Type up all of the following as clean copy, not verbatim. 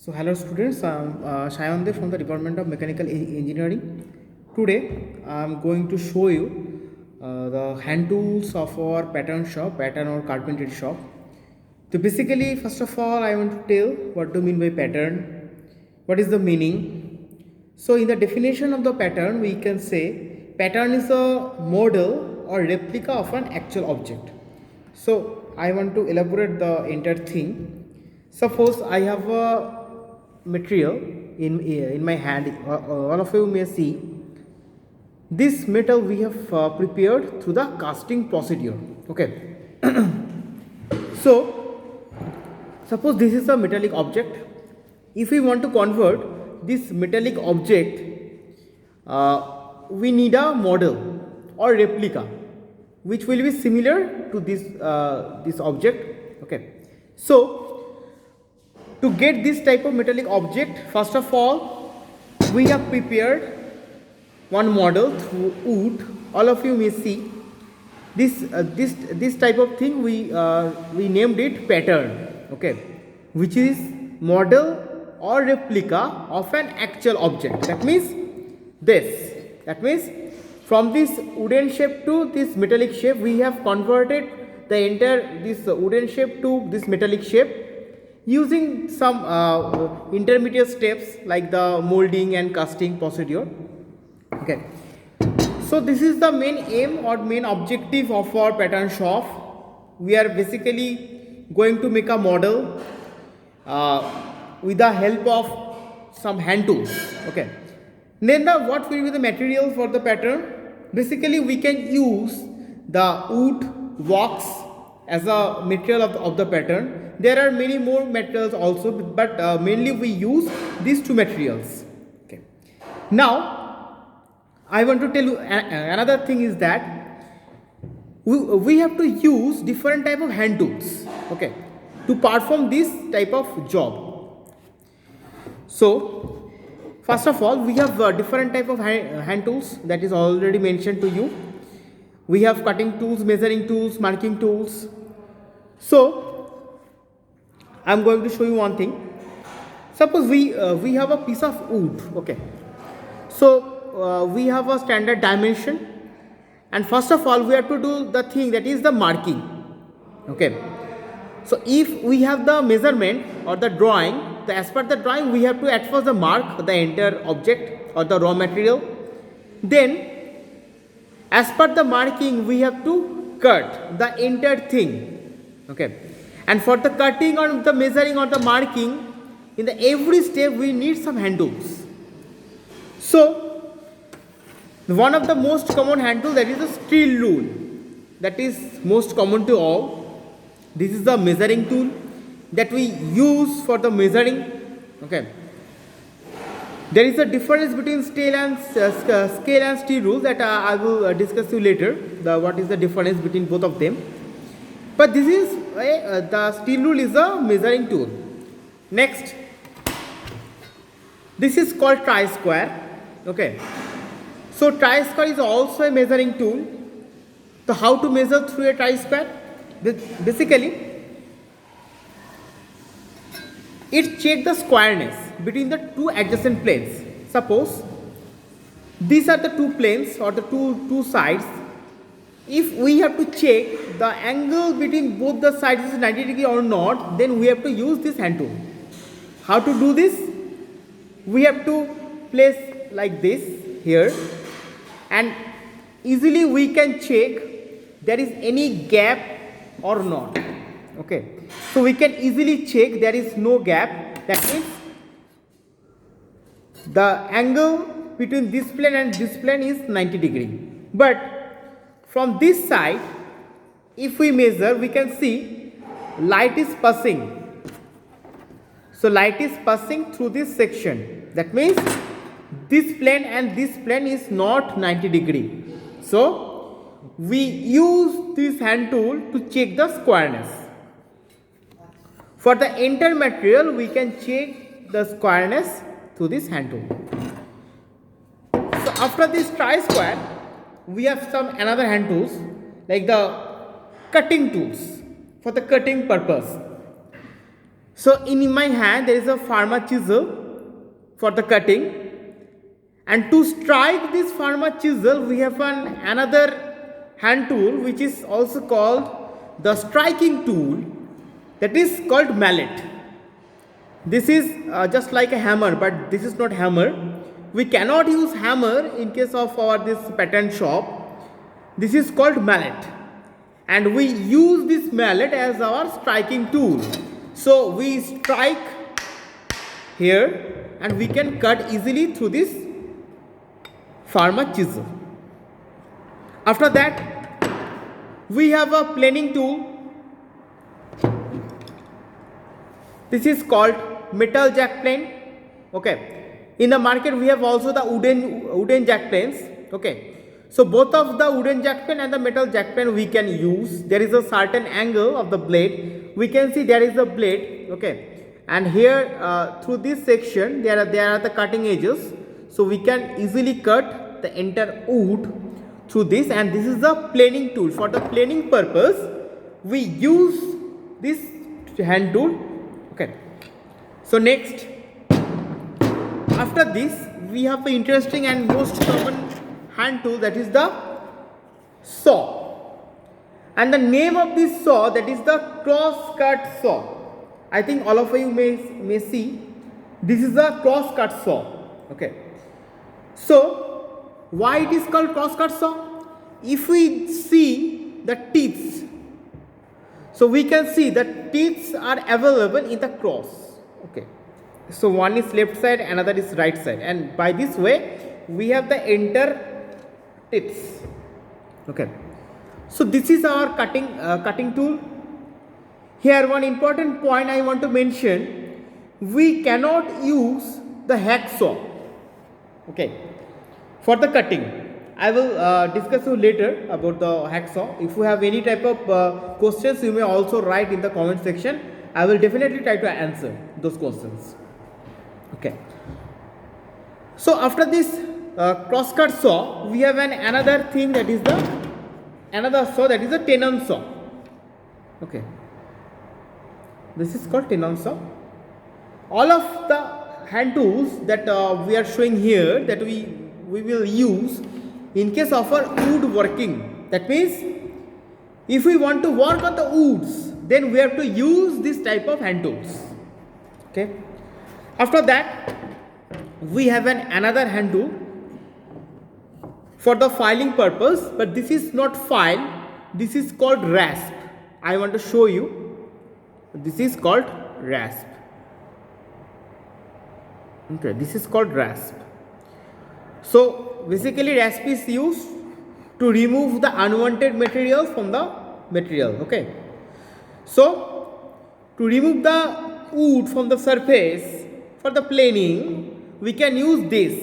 So hello students, I'm Shayande from the Department of Mechanical Engineering. Today I'm going to show you the hand tools of our pattern or carpentry shop. So basically, first of all, I want to tell what do you mean by pattern, what is the meaning. So in the definition of the pattern, we can say pattern is a model or replica of an actual object. So I want to elaborate the entire thing. Suppose I have a material in my hand. All of you may see this metal we have prepared through the casting procedure. Okay. So suppose this is a metallic object. If we want to convert this metallic object, we need a model or replica which will be similar to this object. Okay. So to get this type of metallic object, first of all, we have prepared one model through wood. All of you may see this type of thing. We named it pattern. Okay, which is model or replica of an actual object. That means this. That means from this wooden shape to this metallic shape, we have converted the entire this wooden shape to this metallic shape using some intermediate steps like the molding and casting procedure. Okay, so this is the main aim or main objective of our pattern shop. We are basically going to make a model with the help of some hand tools. Okay, then what will be the material for the pattern? Basically we can use the wood, wax as a material of the pattern. There are many more materials also, but mainly we use these two materials. Okay. Now I want to tell you another thing is that we have to use different type of hand tools, okay, to perform this type of job. So first of all, we have different type of hand tools that is already mentioned to you. We have cutting tools, measuring tools, marking tools. So I am going to show you one thing. Suppose we have a piece of wood. Okay, so we have a standard dimension, and first of all we have to do the thing that is the marking. Okay, so if we have the measurement or the drawing, as per the drawing we have to at first mark the entire object or the raw material. Then as per the marking we have to cut the entire thing. Okay, and for the cutting or the measuring or the marking, in the every step we need some hand tools. So one of the most common hand tool, that is the steel rule, that is most common to all. This is the measuring tool that we use for the measuring. Okay, there is a difference between scale and steel rule that I will discuss you later. What is the difference between both of them? But this is the steel rule is a measuring tool. Next, this is called tri-square. Okay, so tri-square is also a measuring tool. So how to measure through a tri-square? Basically, it checks the squareness between the two adjacent planes. Suppose these are the two planes or the two sides. If we have to check the angle between both the sides is 90 degree or not, then we have to use this hand tool. How to do this? We have to place like this here, and easily we can check there is any gap or not. Okay, so we can easily check there is no gap. That means the angle between this plane and this plane is 90 degree. But from this side, if we measure, we can see light is passing. So light is passing through this section. That means this plane and this plane is not 90 degree. So we use this hand tool to check the squareness. For the entire material, we can check the squareness through this hand tool. So after this tri-square, we have some another hand tools like the cutting tools for the cutting purpose. So in my hand there is a pharma chisel for the cutting, and to strike this pharma chisel we have another hand tool which is also called the striking tool, that is called mallet. This is just like a hammer, but this is not hammer. We cannot use hammer in case of our this pattern shop. This is called mallet, and we use this mallet as our striking tool. So we strike here and we can cut easily through this pharma chisel. After that we have a planing tool. This is called metal jack plane. Okay, in the market we have also the wooden jack planes. Okay, so both of the wooden jack plane and the metal jack plane we can use. There is a certain angle of the blade. We can see there is a blade. Okay, and here through this section there are the cutting edges, so we can easily cut the entire wood through this, and this is the planing tool. For the planing purpose we use this hand tool. Okay, so next, after this we have the interesting and most common hand tool, that is the saw. And the name of this saw, that is the cross cut saw. I think all of you may see this is a cross cut saw. Okay, so why it is called cross cut saw? If we see the teeth, so we can see the teeth are available in the cross. Okay, so one is left side, another is right side, and by this way we have the entire teeth. Okay, so this is our cutting tool. Here one important point I want to mention: we cannot use the hacksaw. Okay, for the cutting. I will discuss you later about the hacksaw. If you have any type of questions, you may also write in the comment section. I will definitely try to answer those questions. Okay. So after this cross cut saw, we have another thing, that is another saw, that is a tenon saw. Okay. This is called tenon saw. All of the hand tools that we are showing here, that we will use in case of our wood working. That means if we want to work on the woods, then we have to use this type of hand tools. Okay. After that we have another hand tool for the filing purpose, but this is not file, this is called rasp. I want to show you. This is called rasp. Okay, this is called rasp. So basically rasp is used to remove the unwanted material from the material. Okay, so to remove the wood from the surface for the planing, we can use this.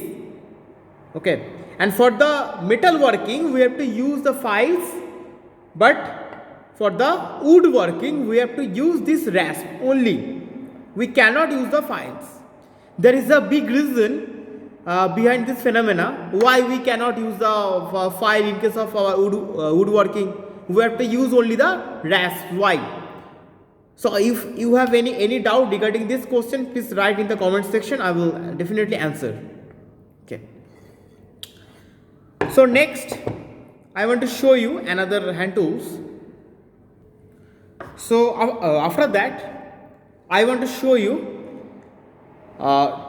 Okay, and for the metal working we have to use the files, but for the wood working we have to use this rasp only. We cannot use the files. There is a big reason behind this phenomena why we cannot use the file in case of our woodworking. We have to use only the rasp. Why? So if you have any doubt regarding this question, please write in the comment section. I will definitely answer. Okay. So next I want to show you another hand tools. So after that I want to show you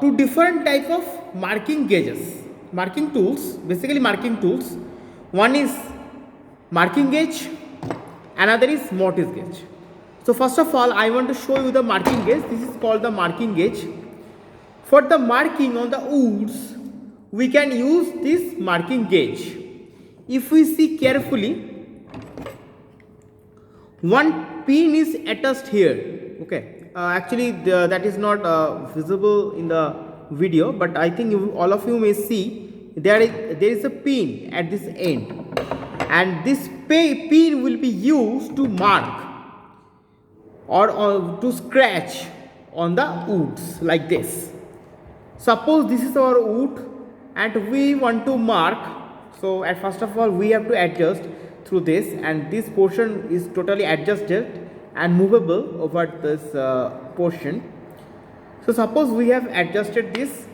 two different type of marking gauges, marking tools, basically marking tools. One is marking gauge, another is mortise gauge. So first of all I want to show you the marking gauge. This is called the marking gauge. For the marking on the woods we can use this marking gauge. If we see carefully, one pin is attached here. Okay, actually that is not visible in the video, but I think all of you may see there is a pin at this end, and this pin will be used to mark or to scratch on the woods like this. Suppose this is our wood and we want to mark. So at first of all we have to adjust through this, and this portion is totally adjusted, and movable over this portion. So suppose we have adjusted this.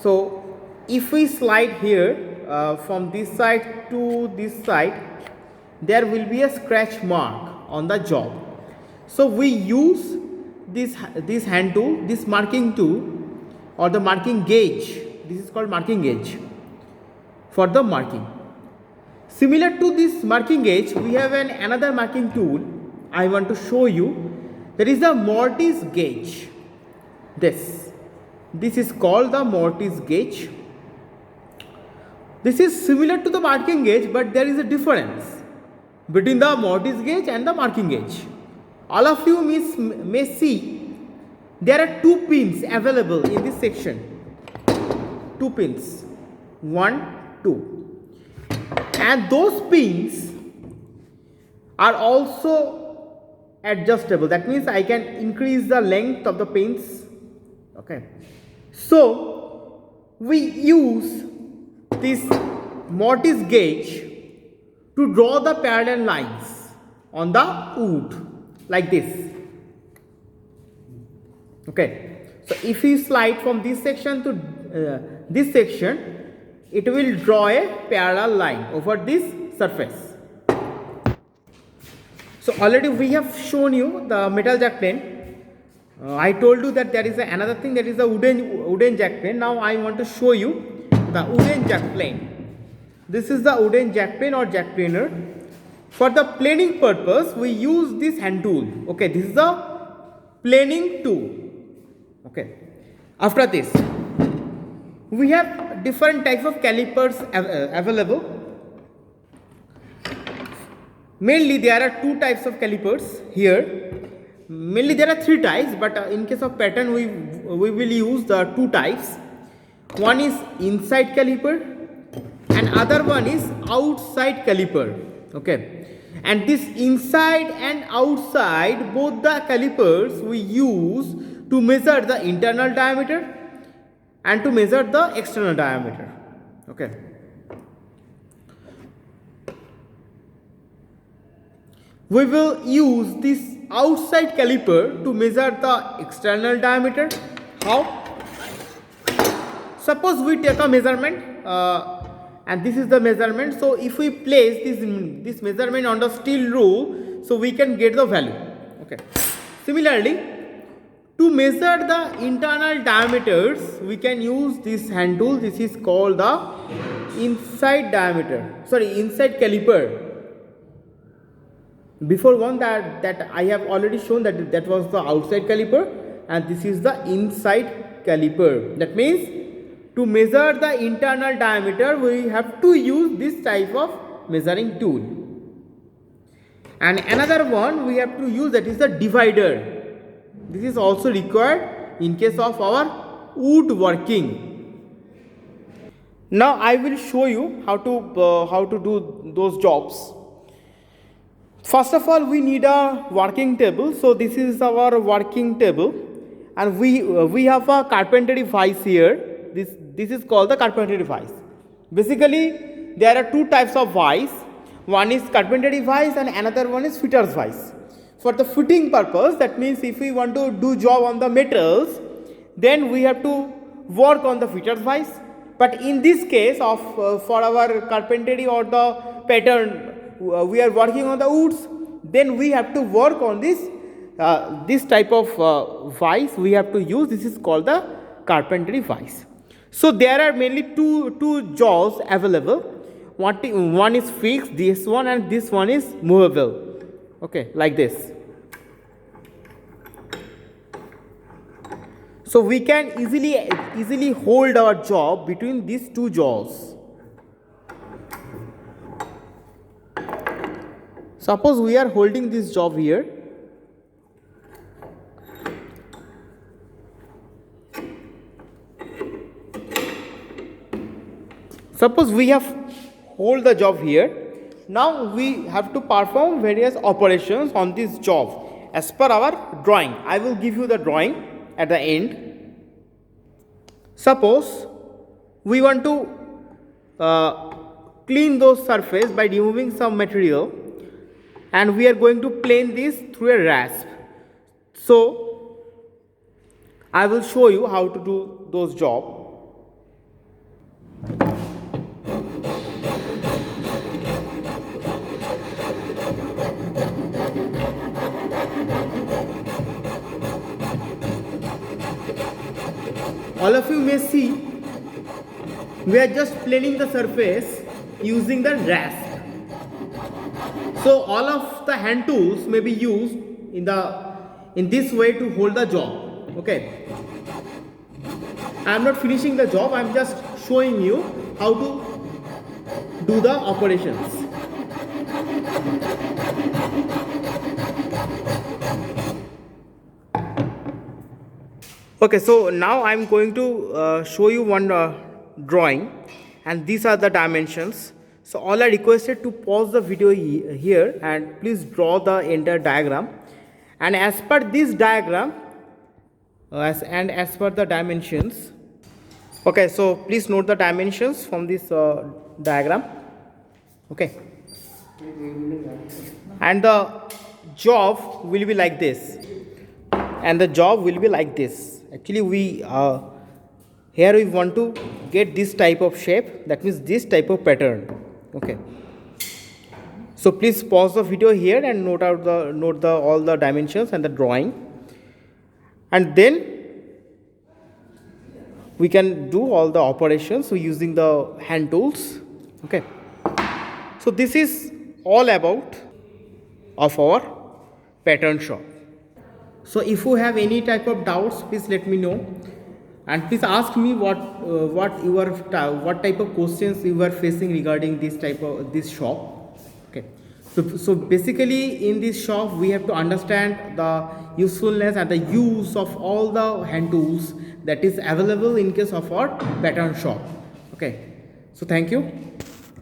So if we slide here from this side to this side, there will be a scratch mark on the job. So we use this hand tool, this marking tool, or the marking gauge. This is called marking gauge for the marking. Similar to this marking gauge, we have another marking tool I want to show you. There is a Mortise gauge. This is called the Mortise gauge. This is similar to the marking gauge, but there is a difference between the Mortise gauge and the marking gauge. All of you may see there are two pins available in this section. Two pins, 1, 2, and those pins are also adjustable. That means I can increase the length of the pins. Okay, so we use this Mortise gauge to draw the parallel lines on the wood like this. Okay, so if you slide from this section to this section, it will draw a parallel line over this surface. So already we have shown you the metal jack plane. I told you that there is another thing, that is the wooden jack plane. Now I want to show you the wooden jack plane. This is the wooden jack plane or jack planer. For the planing purpose, we use this hand tool. Okay, this is the planing tool. Okay, after this, we have different types of calipers available. Mainly there are two types of calipers here. Mainly there are three types, but in case of pattern we will use the two types. One is inside caliper and other one is outside caliper. Okay, and this inside and outside, both the calipers we use to measure the internal diameter and to measure the external diameter. Okay, we will use this outside caliper to measure the external diameter. How? Suppose we take a measurement and this is the measurement. So if we place this measurement on the steel rule, so we can get the value. Okay, similarly, to measure the internal diameters, we can use this hand tool. This is called the inside caliper. Before one that I have already shown that was the outside caliper, and this is the inside caliper. That means to measure the internal diameter, we have to use this type of measuring tool. And another one we have to use, that is the divider. This is also required in case of our wood working. Now I will show you how to do those jobs. First of all, we need a working table. So this is our working table, and we have a carpentry vise here. This is called the carpentry vise. Basically, there are two types of vise. One is carpentry vise and another one is fitter's vise. For the fitting purpose, that means if we want to do job on the metals, then we have to work on the fitter's vise. But in this case of for our carpentry or the pattern, we are working on the woods, then we have to work on this type of vise we have to use. This is called the carpentry vise. So there are mainly two jaws available. One is fixed, this one, and this one is movable. Okay, like this. So we can easily hold our jaw between these two jaws. Suppose we are holding this jaw here. Suppose we have hold the jaw here. Now we have to perform various operations on this jaw as per our drawing. I will give you the drawing at the end. Suppose we want to clean those surface by removing some material, and we are going to plane this through a rasp. So I will show you how to do those job. All of you may see we are just planing the surface using the rasp. So all of the hand tools may be used in this way to hold the job. Okay. I am not finishing the job. I am just showing you how to do the operations. Okay, so now I am going to show you one drawing, and these are the dimensions. So all are requested to pause the video here and please draw the entire diagram. And as per this diagram, as per the dimensions. Okay, so please note the dimensions from this diagram. Okay, and the job will be like this, and the job will be like this. Actually, we here we want to get this type of shape, that means this type of pattern. Okay, so please pause the video here and note all the dimensions and the drawing, and then we can do all the operations using the hand tools. Okay, so this is all about of our pattern shop. So if you have any type of doubts, please let me know, and please ask me what type of questions you are facing regarding this shop. Okay, so basically in this shop we have to understand the usefulness and the use of all the hand tools that is available in case of our pattern shop. Okay, so thank you.